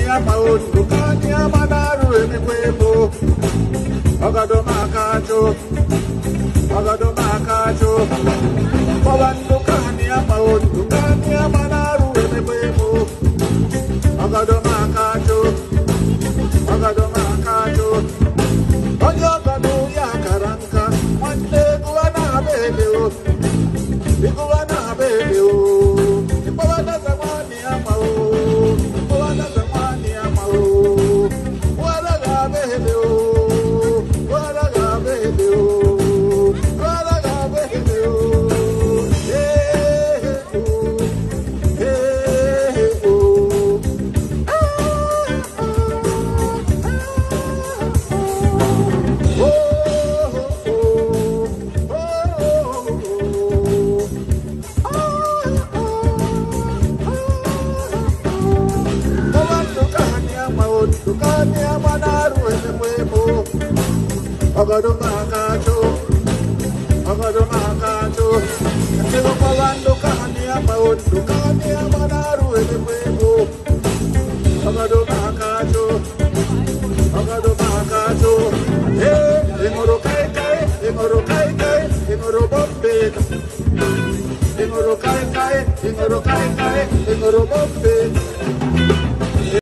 ya maundu kani ya manaru emikwemo agado makacho babandu kani ya maundu kani ya manaru emikwemo agado makacho onyo gado ya karanka wande kuwana beleo ikuwana beleo ipawana zamani ya mau Agado makacho, Tego pawando kahani ya maundu kahani ya manaru elimwemo. Agado makacho, ingoro kai kai, ingoro bombe. Ingoro kai kai, ingoro bombe.